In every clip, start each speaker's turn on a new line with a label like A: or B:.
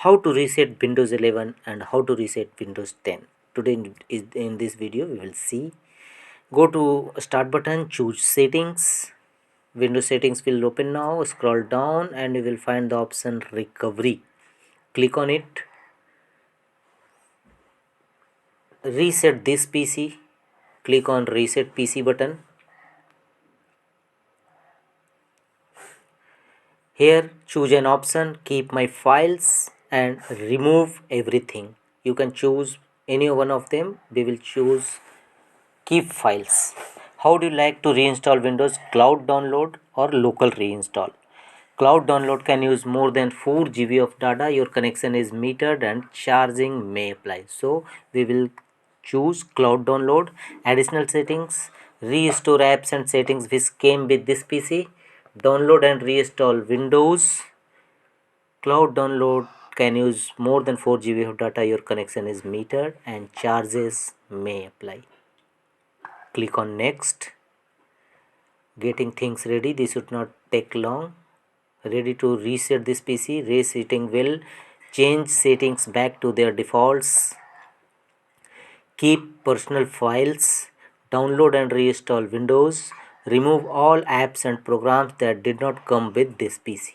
A: how to reset Windows 11 and how to reset Windows 10. Today in this video we will see. Go to start button, choose settings. Windows settings will open now. Scroll down and you will find the option recovery. Click on it. Reset this PC. Click on reset PC button. Here choose an option, keep my files and remove everything. You can choose any one of them. We will choose keep files. How do you like to reinstall Windows? Cloud download or local reinstall? Cloud download can use more than 4 GB of data. Your connection is metered and charging may apply. So we will choose cloud download. Additional settings, restore apps and settings which came with this PC. Download and reinstall Windows. Cloud download can use more than 4 GB of data. Your connection is metered and charges may apply. Click on next. Getting things ready. This should not take long. Ready to reset this PC. Resetting will change settings back to their defaults. Keep personal files. Download and reinstall Windows. Remove all apps and programs that did not come with this PC.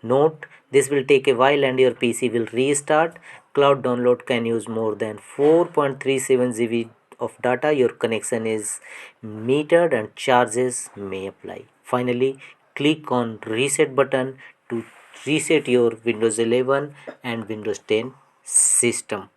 A: Note, this will take a while and your PC will restart. Cloud download can use more than 4.37 GB of data. Your connection is metered and charges may apply. Finally, click on reset button to reset your Windows 11 and Windows 10 system.